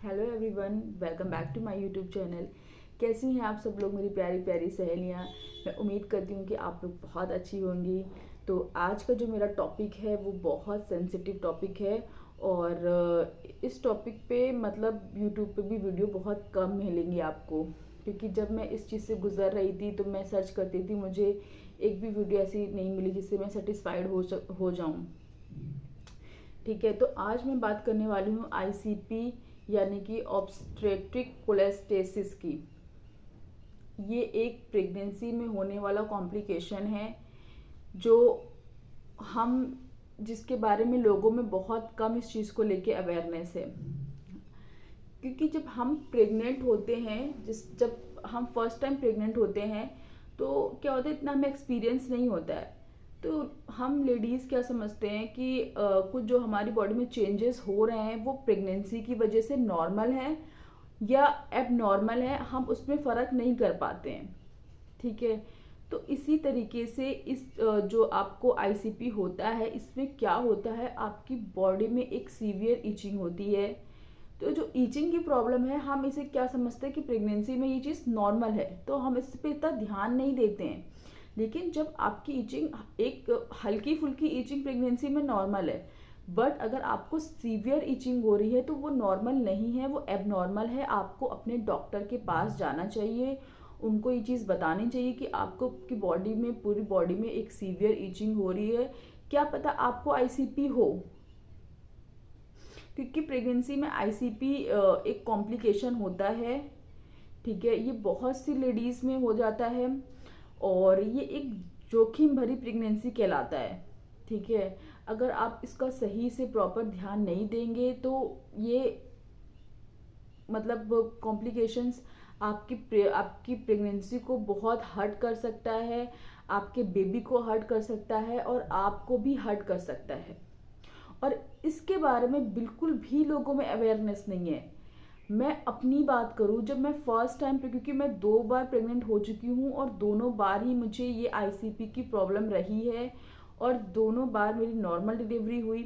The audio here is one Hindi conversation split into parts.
Hello everyone, welcome back to my YouTube channel. कैसी हैं आप सब लोग, मेरी प्यारी प्यारी सहेलियां। मैं उम्मीद करती हूँ कि आप लोग बहुत अच्छी होंगी। तो आज का जो मेरा टॉपिक है वो बहुत सेंसिटिव टॉपिक है और इस टॉपिक पे मतलब यूट्यूब पे भी वीडियो बहुत कम मिलेंगी आपको, क्योंकि जब मैं इस चीज़ से गुजर रही थी तो मैं सर्च करती थी, मुझे एक भी वीडियो ऐसी नहीं मिली जिससे मैं सेटिस्फाइड हो जाऊँ। ठीक है, तो आज मैं बात करने वाली हूँ आईसीपी यानी कि ऑब्स्टेट्रिक कोलेस्टेसिस की। ये एक प्रेगनेंसी में होने वाला कॉम्प्लिकेशन है जो हम जिसके बारे में लोगों में बहुत कम इस चीज़ को लेके अवेयरनेस है। क्योंकि जब हम प्रेग्नेंट होते हैं, जब हम फर्स्ट टाइम प्रेग्नेंट होते हैं तो क्या होता है, इतना हमें एक्सपीरियंस नहीं होता है। तो हम लेडीज़ क्या समझते हैं कि कुछ जो हमारी बॉडी में चेंजेस हो रहे हैं वो प्रेगनेंसी की वजह से नॉर्मल है या एब नॉर्मल है, हम उसमें फ़र्क नहीं कर पाते हैं। ठीक है, तो इसी तरीके से जो आपको आईसीपी होता है इसमें क्या होता है, आपकी बॉडी में एक सीवियर ईचिंग होती है। तो जो ईचिंग की प्रॉब्लम है, हम इसे क्या समझते हैं कि प्रेगनेंसी में ये चीज़ नॉर्मल है, तो हम इस पर इतना ध्यान नहीं देते हैं। लेकिन जब आपकी ईचिंग एक हल्की फुल्की ईचिंग प्रेगनेंसी में नॉर्मल है, बट अगर आपको सीवियर ईचिंग हो रही है तो वो नॉर्मल नहीं है, वो एबनॉर्मल है। आपको अपने डॉक्टर के पास जाना चाहिए, उनको ये चीज़ बतानी चाहिए कि आपको की बॉडी में, पूरी बॉडी में एक सीवियर ईचिंग हो रही है। क्या पता आपको आईसीपी हो, क्योंकि प्रेगनेंसी में आईसीपी एक कॉम्प्लिकेशन होता है। ठीक है, ये बहुत सी लेडीज़ में हो जाता है और ये एक जोखिम भरी प्रेगनेंसी कहलाता है। ठीक है, अगर आप इसका सही से प्रॉपर ध्यान नहीं देंगे तो ये मतलब कॉम्प्लिकेशंस आपकी प्रेगनेंसी को बहुत हर्ट कर सकता है, आपके बेबी को हर्ट कर सकता है और आपको भी हर्ट कर सकता है। और इसके बारे में बिल्कुल भी लोगों में अवेयरनेस नहीं है। मैं अपनी बात करूं, जब मैं फर्स्ट टाइम पे, क्योंकि मैं 2 बार प्रेग्नेंट हो चुकी हूं और दोनों बार ही मुझे ये आईसीपी की प्रॉब्लम रही है और दोनों बार मेरी नॉर्मल डिलीवरी हुई।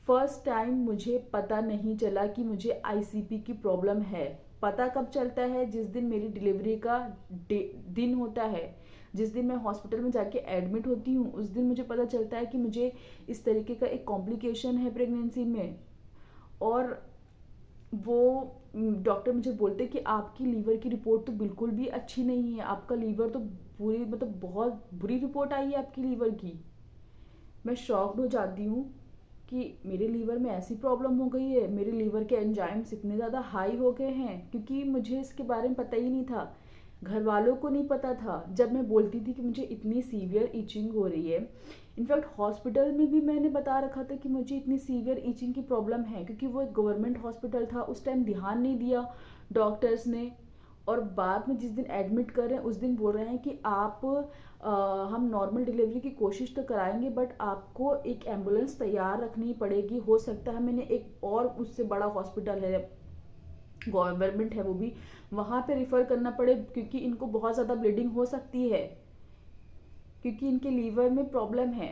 फर्स्ट टाइम मुझे पता नहीं चला कि मुझे आईसीपी की प्रॉब्लम है। पता कब चलता है, जिस दिन मेरी डिलीवरी का दिन होता है, जिस दिन मैं हॉस्पिटल में जाके एडमिट होती हूँ, उस दिन मुझे पता चलता है कि मुझे इस तरीके का एक कॉम्प्लिकेशन है प्रेगनेंसी में। और वो डॉक्टर मुझे बोलते कि आपकी लीवर की रिपोर्ट तो बिल्कुल भी अच्छी नहीं है, आपका लीवर तो पूरी मतलब बहुत बुरी रिपोर्ट आई है आपकी लीवर की। मैं शॉक्ड हो जाती हूँ कि मेरे लीवर में ऐसी प्रॉब्लम हो गई है, मेरे लीवर के एंजाइम्स इतने ज़्यादा हाई हो गए हैं, क्योंकि मुझे इसके बारे में पता ही नहीं था, घर वालों को नहीं पता था। जब मैं बोलती थी कि मुझे इतनी सीवियर ईचिंग हो रही है, इनफैक्ट हॉस्पिटल में भी मैंने बता रखा था कि मुझे इतनी सीवियर ईचिंग की प्रॉब्लम है, क्योंकि वो एक गवर्नमेंट हॉस्पिटल था, उस टाइम ध्यान नहीं दिया डॉक्टर्स ने। और बाद में जिस दिन एडमिट कर रहे हैं उस दिन बोल रहे हैं कि आप हम नॉर्मल डिलीवरी की कोशिश तो कराएंगे, बट आपको एक एम्बुलेंस तैयार रखनी पड़ेगी। हो सकता है मैंने एक और उससे बड़ा हॉस्पिटल है, गवर्नमेंट है वो भी, वहाँ पे रिफ़र करना पड़े, क्योंकि इनको बहुत ज़्यादा ब्लीडिंग हो सकती है, क्योंकि इनके लीवर में प्रॉब्लम है।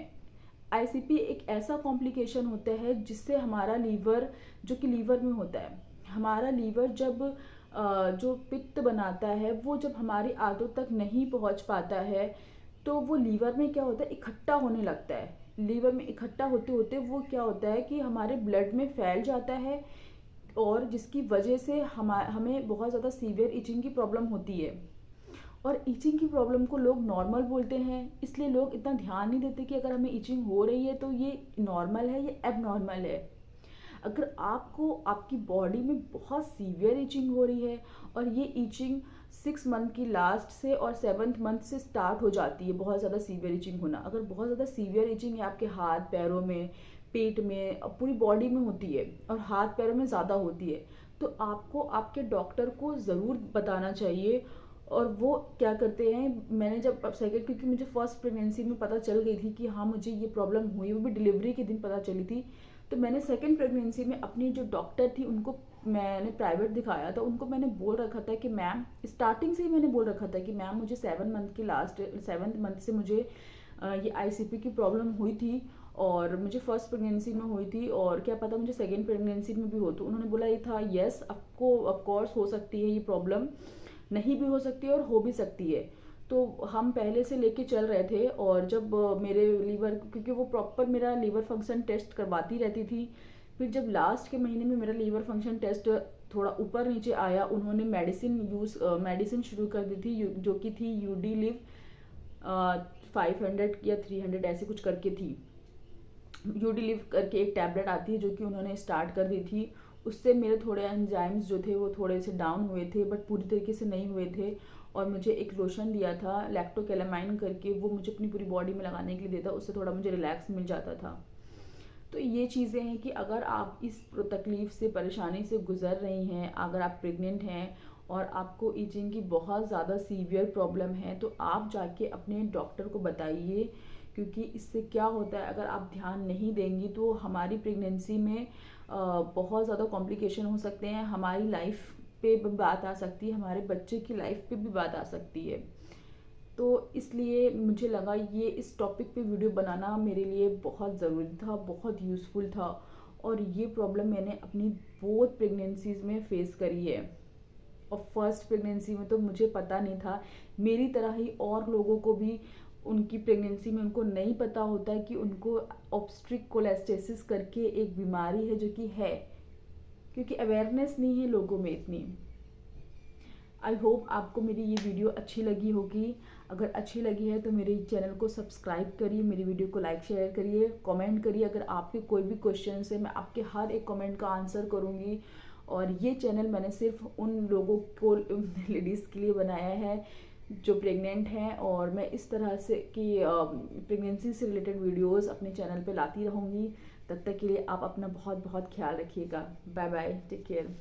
आईसीपी एक ऐसा कॉम्प्लिकेशन होता है जिससे हमारा लीवर, जो कि लीवर में होता है, हमारा लीवर जब जो पित्त बनाता है वो जब हमारी आंतों तक नहीं पहुंच पाता है तो वो लीवर में क्या होता है, इकट्ठा होने लगता है। लीवर में इकट्ठा होते होते वो क्या होता है कि हमारे ब्लड में फैल जाता है और जिसकी वजह से हमें बहुत ज़्यादा सीवियर इचिंग की प्रॉब्लम होती है। और इचिंग की प्रॉब्लम को लोग नॉर्मल बोलते हैं, इसलिए लोग इतना ध्यान नहीं देते कि अगर हमें इचिंग हो रही है तो ये नॉर्मल है, ये एबनॉर्मल है। अगर आपको आपकी बॉडी में बहुत सीवियर इचिंग हो रही है और ये इचिंग 6 मंथ की लास्ट से और 7th मंथ से स्टार्ट हो जाती है, बहुत ज़्यादा सीवियर इचिंग होना, अगर बहुत ज़्यादा सीवियर इचिंग है आपके हाथ पैरों में, पेट में, पूरी बॉडी में होती है और हाथ पैरों में ज़्यादा होती है, तो आपको आपके डॉक्टर को ज़रूर बताना चाहिए। और वो क्या करते हैं, मैंने जब सेकेंड, क्योंकि मुझे फर्स्ट प्रेगनेंसी में पता चल गई थी कि हाँ मुझे ये प्रॉब्लम हुई, वो भी डिलीवरी के दिन पता चली थी, तो मैंने सेकेंड प्रेगनेंसी में अपनी जो डॉक्टर थी उनको मैंने प्राइवेट दिखाया था, उनको मैंने बोल रखा था कि मैम, स्टार्टिंग से ही मैंने बोल रखा था कि मैम मुझे 7 मंथ की लास्ट 7th मंथ से मुझे ये आईसीपी की प्रॉब्लम हुई थी और मुझे फर्स्ट प्रेगनेंसी में हुई थी और क्या पता मुझे सेकेंड प्रेगनेंसी में भी हो। तो उन्होंने बोला ये था, यस आपको ऑफकोर्स हो सकती है ये प्रॉब्लम, नहीं भी हो सकती है और हो भी सकती है। तो हम पहले से लेके चल रहे थे और जब मेरे लीवर, क्योंकि वो प्रॉपर मेरा लीवर फंक्शन टेस्ट करवाती रहती थी, फिर जब लास्ट के महीने में मेरा लीवर फंक्शन टेस्ट थोड़ा ऊपर नीचे आया, उन्होंने मेडिसिन शुरू कर दी थी जो कि थी यूडी लिव 500 या 300 ऐसे कुछ करके थी। यूडी लिव करके एक टैबलेट आती है जो कि उन्होंने स्टार्ट कर दी थी। उससे मेरे थोड़े एंजाइम्स जो थे वो थोड़े से डाउन हुए थे, बट पूरी तरीके से नहीं हुए थे। और मुझे एक लोशन दिया था लैक्टोकेलामाइन करके, वो मुझे अपनी पूरी बॉडी में लगाने के लिए देता, उससे थोड़ा मुझे रिलैक्स मिल जाता था। तो ये चीज़ें हैं कि अगर आप इस तकलीफ से, परेशानी से गुजर रही हैं, अगर आप प्रेग्नेंट हैं और आपको ईचिंग की बहुत ज़्यादा सीवियर प्रॉब्लम है, तो आप जाके अपने डॉक्टर को बताइए। क्योंकि इससे क्या होता है, अगर आप ध्यान नहीं देंगी तो हमारी प्रेगनेंसी में बहुत ज़्यादा कॉम्प्लिकेशन हो सकते हैं, हमारी लाइफ पे भी बात आ सकती है, हमारे बच्चे की लाइफ पे भी बात आ सकती है। तो इसलिए मुझे लगा ये इस टॉपिक पे वीडियो बनाना मेरे लिए बहुत ज़रूरी था, बहुत यूज़फुल था। और ये प्रॉब्लम मैंने अपनी बोथ प्रेगनेंसीज़ में फेस करी है। और फर्स्ट प्रेगनेंसी में तो मुझे पता नहीं था, मेरी तरह ही और लोगों को भी उनकी प्रेगनेंसी में उनको नहीं पता होता है कि उनको ऑब्स्ट्रिक कोलेस्टेसिस करके एक बीमारी है जो कि है, क्योंकि अवेयरनेस नहीं है लोगों में इतनी। आई होप आपको मेरी ये वीडियो अच्छी लगी होगी। अगर अच्छी लगी है तो मेरे चैनल को सब्सक्राइब करिए, मेरी वीडियो को लाइक शेयर करिए, कमेंट करिए। अगर आपके कोई भी क्वेश्चन है, मैं आपके हर एक कमेंट का आंसर करूँगी। और ये चैनल मैंने सिर्फ उन लोगों को, लेडीज़ के लिए बनाया है जो प्रेग्नेंट हैं, और मैं इस तरह से कि प्रेगनेंसी से रिलेटेड वीडियोस अपने चैनल पे लाती रहूँगी। तब तक के लिए आप अपना बहुत बहुत ख्याल रखिएगा। Bye bye, take care.